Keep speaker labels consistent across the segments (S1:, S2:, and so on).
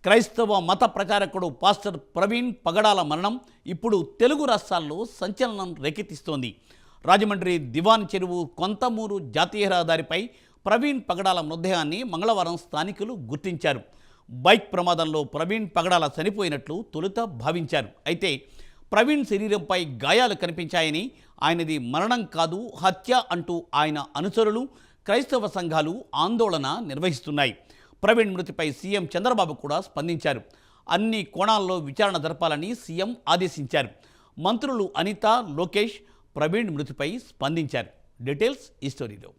S1: క్రైస్తవ మత ప్రచారకుడు పాస్టర్ ప్రవీణ్ పగడాల మరణం ఇప్పుడు తెలుగు రాష్ట్రాల్లో సంచలనం రేకెత్తిస్తోంది. రాజమండ్రి దివాన్ చెరువు కొంతమూరు జాతీయ రహదారిపై ప్రవీణ్ పగడాల మృతదేహాన్ని మంగళవారం స్థానికులు గుర్తించారు. బైక్ ప్రమాదంలో ప్రవీణ్ పగడాల చనిపోయినట్లు తొలుత భావించారు. అయితే ప్రవీణ్ శరీరంపై గాయాలు కనిపించాయని, ఆయనది మరణం కాదు హత్య అంటూ ఆయన అనుచరులు, క్రైస్తవ సంఘాలు ఆందోళన నిర్వహిస్తున్నాయి. ప్రవీణ్ మృతిపై సీఎం చంద్రబాబు కూడా స్పందించారు. అన్ని కోణాల్లో విచారణ జరపాలని సీఎం ఆదేశించారు. మంత్రులు అనిత, లోకేష్ ప్రవీణ్ మృతిపై స్పందించారు. డీటెయిల్స్ ఈ స్టోరీలో.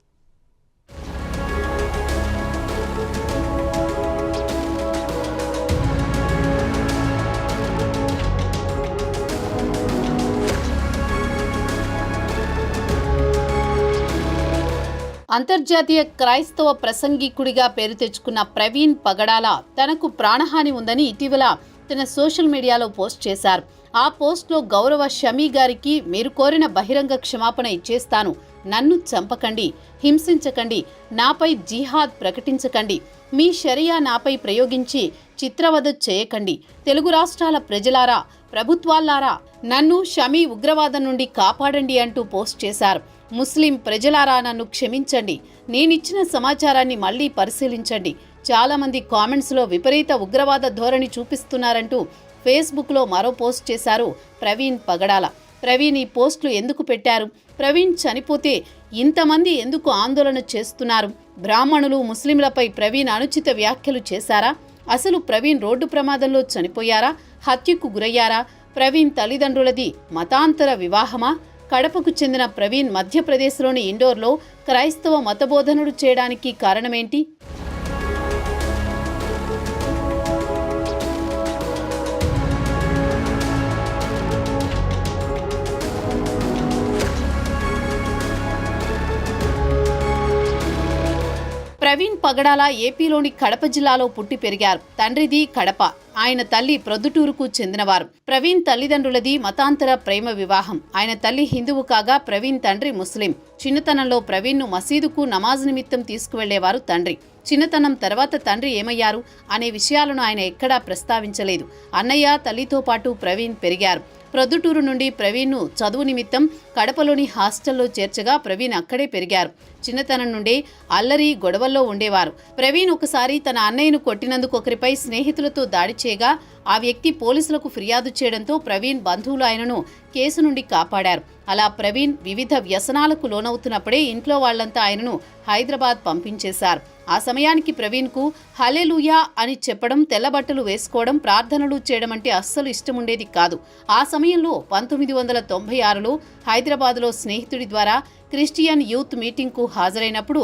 S2: అంతర్జాతీయ క్రైస్తవ ప్రసంగికుడిగా పేరు తెచ్చుకున్న ప్రవీణ్ పగడాల తనకు ప్రాణహాని ఉందని ఇటీవల తన సోషల్ మీడియాలో పోస్ట్ చేశారు. ఆ పోస్ట్లో గౌరవ షమీ గారికి మీరు కోరిన బహిరంగ క్షమాపణ ఇచ్చేస్తాను, నన్ను చంపకండి, హింసించకండి, నాపై జిహాద్ ప్రకటించకండి, మీ షరియా నాపై ప్రయోగించి చిత్రవధ చేయకండి, తెలుగు రాష్ట్రాల ప్రజలారా, ప్రభుత్వాలారా నన్ను షమీ ఉగ్రవాదం నుండి కాపాడండి అంటూ పోస్ట్ చేశారు. ముస్లిం ప్రజలారా నన్ను క్షమించండి, నేనిచ్చిన సమాచారాన్ని మళ్లీ పరిశీలించండి. చాలామంది కామెంట్స్లో విపరీత ఉగ్రవాద ధోరణి చూపిస్తున్నారంటూ ఫేస్బుక్లో మరో పోస్ట్ చేశారు ప్రవీణ్ పగడాల. ప్రవీణ్ ఈ పోస్టులు ఎందుకు పెట్టారు? ప్రవీణ్ చనిపోతే ఇంతమంది ఎందుకు ఆందోళన చేస్తున్నారు? బ్రాహ్మణులు, ముస్లింలపై ప్రవీణ్ అనుచిత వ్యాఖ్యలు చేశారా? అసలు ప్రవీణ్ రోడ్డు ప్రమాదంలో చనిపోయారా? హత్యకు గురయ్యారా? ప్రవీణ్ తల్లిదండ్రులది మతాంతర వివాహమా? కడపకు చెందిన ప్రవీణ్ మధ్యప్రదేశ్లోని ఇండోర్లో క్రైస్తవ మతబోధనలు చేయడానికి కారణమేంటి? ప్రవీణ్ పగడాల ఏపీలోని కడప జిల్లాలో పుట్టి పెరిగారు. తండ్రిది కడప, ఆయన తల్లి ప్రొద్దుటూరుకు చెందినవారు. ప్రవీణ్ తల్లిదండ్రులది మతాంతర ప్రేమ వివాహం. ఆయన తల్లి హిందువు కాగా ప్రవీణ్ తండ్రి ముస్లిం. చిన్నతనంలో ప్రవీణ్ను మసీదుకు నమాజ్ నిమిత్తం తీసుకువెళ్లేవారు తండ్రి. చిన్నతనం తర్వాత తండ్రి ఏమయ్యారు అనే విషయాలను ఆయన ఎక్కడా ప్రస్తావించలేదు. అన్నయ్య, తల్లితో పాటు ప్రవీణ్ పెరిగారు. ప్రొద్దుటూరు నుండి ప్రవీణ్ను చదువు నిమిత్తం కడపలోని హాస్టల్లో చేర్చగా ప్రవీణ్ అక్కడే పెరిగారు. చిన్నతనం నుండే అల్లరి, గొడవల్లో ఉండేవారు. ప్రవీణ్ ఒకసారి తన అన్నయ్యను కొట్టినందుకు ఒకరిపై స్నేహితులతో దాడి చేయగా ఆ వ్యక్తి పోలీసులకు ఫిర్యాదు చేయడంతో ప్రవీణ్ బంధువులు ఆయనను కేసు నుండి కాపాడారు. అలా ప్రవీణ్ వివిధ వ్యసనాలకు లోనవుతున్నప్పుడే ఇంట్లో వాళ్లంతా ఆయనను హైదరాబాద్ పంపించేశారు. ఆ సమయానికి ప్రవీణ్కు హల్లెలూయా అని చెప్పడం, తెల్లబట్టలు వేసుకోవడం, ప్రార్థనలు చేయడం అంటే అస్సలు ఇష్టముండేది కాదు. ఆ సమయంలో 1996లో హైదరాబాద్లో స్నేహితుడి ద్వారా క్రిస్టియన్ యూత్ మీటింగ్కు హాజరైనప్పుడు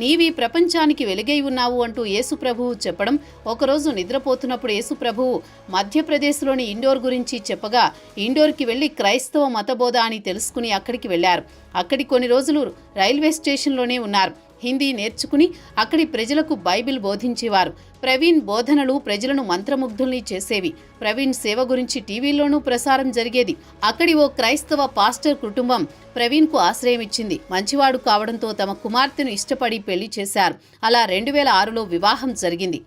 S2: నీవి ప్రపంచానికి వెలుగై ఉన్నావు అంటూ యేసుప్రభువు చెప్పడం, ఒకరోజు నిద్రపోతున్నప్పుడు యేసుప్రభువు మధ్యప్రదేశ్లోని ఇండోర్ గురించి చెప్పగా ఇండోర్కి వెళ్లి క్రైస్తవ మతబోధ అని తెలుసుకుని అక్కడికి వెళ్లారు. అక్కడి కొన్ని రోజులు రైల్వే స్టేషన్లోనే ఉన్నారు. హిందీ నేర్చుకుని అక్కడి ప్రజలకు బైబిల్ బోధించేవారు. ప్రవీణ్ బోధనలు ప్రజలను మంత్రముగ్ధుల్ని చేసేవి. ప్రవీణ్ సేవ గురించి టీవీల్లోనూ ప్రసారం జరిగేది. అక్కడి ఓ క్రైస్తవ పాస్టర్ కుటుంబం ప్రవీణ్కు ఆశ్రయం ఇచ్చింది. మంచివాడు కావడంతో తమ కుమార్తెను ఇష్టపడి పెళ్లి చేశారు. అలా 2006లో వివాహం జరిగింది.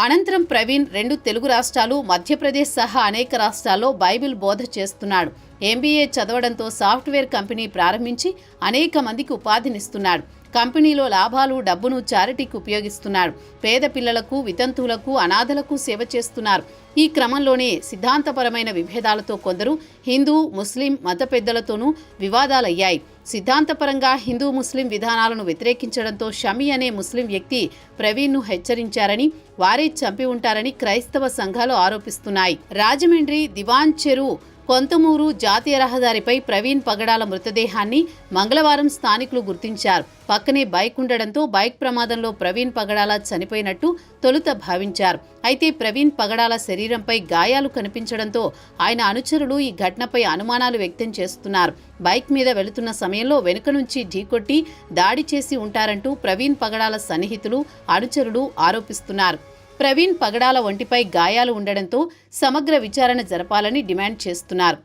S2: అనంతరం ప్రవీణ్ 2 తెలుగు రాష్ట్రాలు, మధ్యప్రదేశ్ సహా అనేక రాష్ట్రాల్లో బైబిల్ బోధ చేస్తున్నాడు. MBA చదవడంతో సాఫ్ట్వేర్ కంపెనీ ప్రారంభించి అనేక మందికి ఉపాధినిస్తున్నాడు. కంపెనీలో లాభాలు, డబ్బును చారిటీకి ఉపయోగిస్తున్నాడు. పేద పిల్లలకు, వితంతువులకు, అనాథలకు సేవ చేస్తున్నారు. ఈ క్రమంలోనే సిద్ధాంతపరమైన విభేదాలతో కొందరు హిందూ, ముస్లిం మత పెద్దలతోనూ వివాదాలయ్యాయి. సిద్ధాంతపరంగా హిందూ, ముస్లిం విధానాలను వ్యతిరేకించడంతో షమీ అనే ముస్లిం వ్యక్తి ప్రవీణ్ను హెచ్చరించారని, వారే చంపి ఉంటారని క్రైస్తవ సంఘాలు ఆరోపిస్తున్నాయి. రాజమండ్రి దివాన్ చెరువు కొంతమూరు జాతీయ రహదారిపై ప్రవీణ్ పగడాల మృతదేహాన్ని మంగళవారం స్థానికులు గుర్తించారు. పక్కనే బైక్ ఉండడంతో బైక్ ప్రమాదంలో ప్రవీణ్ పగడాల చనిపోయినట్టు తొలుత భావించారు. అయితే ప్రవీణ్ పగడాల శరీరంపై గాయాలు కనిపించడంతో ఆయన అనుచరులు ఈ ఘటనపై అనుమానాలు వ్యక్తం చేస్తున్నారు. బైక్ మీద వెళుతున్న సమయంలో వెనుక నుంచి ఢీకొట్టి దాడి చేసి ఉంటారంటూ ప్రవీణ్ పగడాల సన్నిహితులు, అనుచరులు ఆరోపిస్తున్నారు. ప్రవీణ్ పగడాల ఒంటిపై గాయాలు ఉండడంతో సమగ్ర విచారణ జరపాలని డిమాండ్ చేస్తున్నారు.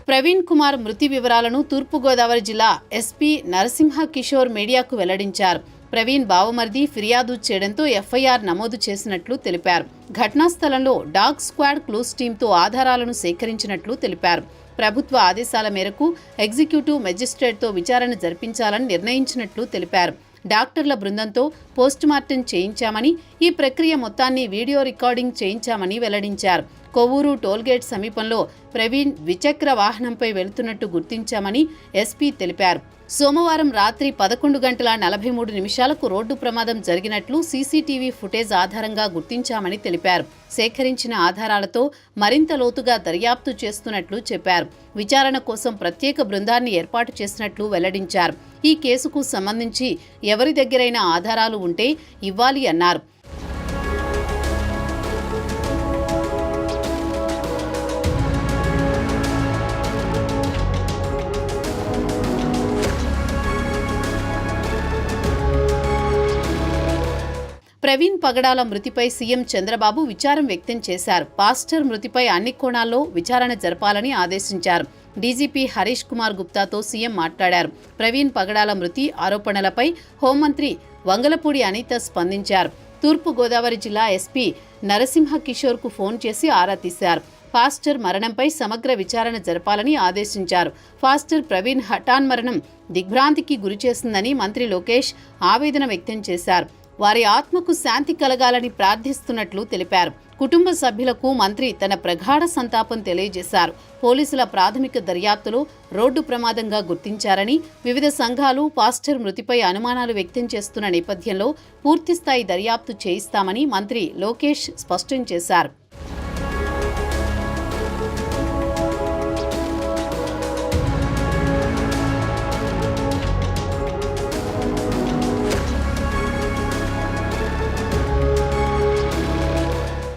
S2: ప్రవీణ్ కుమార్ మృతి వివరాలను తూర్పుగోదావరి జిల్లా ఎస్పీ నరసింహ కిషోర్ మీడియాకు వెల్లడించారు. ప్రవీణ్ బావమర్ది ఫిర్యాదు చేయడంతో ఎఫ్ఐఆర్ నమోదు చేసినట్లు తెలిపారు. ఘటనా స్థలంలో డాగ్ స్క్వాడ్ క్లూస్ టీంతో ఆధారాలను సేకరించినట్లు తెలిపారు. ప్రభుత్వ ఆదేశాల మేరకు ఎగ్జిక్యూటివ్ మెజిస్ట్రేట్తో విచారణ జరిపించాలని నిర్ణయించినట్లు తెలిపారు. డాక్టర్ల బృందంతో పోస్టుమార్టం చేయించామని, ఈ ప్రక్రియ మొత్తాన్ని వీడియో రికార్డింగ్ చేయించామని వెల్లడించారు. కొవ్వూరు టోల్గేట్ సమీపంలో ప్రవీణ్ ద్విచక్ర వాహనంపై వెళుతున్నట్టు గుర్తించామని ఎస్పీ తెలిపారు. సోమవారం రాత్రి 11:43 రోడ్డు ప్రమాదం జరిగినట్లు సీసీటీవీ ఫుటేజ్ ఆధారంగా గుర్తించామని తెలిపారు. సేకరించిన ఆధారాలతో మరింత లోతుగా దర్యాప్తు చేస్తున్నట్లు చెప్పారు. విచారణ కోసం ప్రత్యేక బృందాన్ని ఏర్పాటు చేసినట్లు వెల్లడించారు. ఈ కేసుకు సంబంధించి ఎవరి దగ్గరైనా ఆధారాలు ఉంటే ఇవ్వాలి అన్నారు. ప్రవీణ్ పగడాల మృతిపై సీఎం చంద్రబాబు విచారం వ్యక్తం చేశారు. పాస్టర్ మృతిపై అన్ని కోణాల్లో విచారణ జరపాలని ఆదేశించారు. డీజీపీ హరీష్ కుమార్ గుప్తాతో సీఎం మాట్లాడారు. ప్రవీణ్ పగడాల మృతి ఆరోపణలపై హోంమంత్రి వంగలపూడి అనిత స్పందించారు. తూర్పుగోదావరి జిల్లా ఎస్పీ నరసింహ కిషోర్కు ఫోన్ చేసి ఆరా తీశారు. పాస్టర్ మరణంపై సమగ్ర విచారణ జరపాలని ఆదేశించారు. పాస్టర్ ప్రవీణ్ హఠాన్ మరణం దిగ్భ్రాంతికి గురిచేసిందని మంత్రి లోకేష్ ఆవేదన వ్యక్తం చేశారు. వారి ఆత్మకు శాంతి కలగాలని ప్రార్థిస్తున్నట్లు తెలిపారు. కుటుంబ సభ్యులకు మంత్రి తన ప్రగాఢ సంతాపం తెలియజేశారు. పోలీసుల ప్రాథమిక దర్యాప్తులో రోడ్డు ప్రమాదంగా గుర్తించారని, వివిధ సంఘాలు పాస్టర్ మృతిపై అనుమానాలు వ్యక్తం చేస్తున్న నేపథ్యంలో పూర్తిస్థాయి దర్యాప్తు చేయిస్తామని మంత్రి లోకేష్ స్పష్టం చేశారు.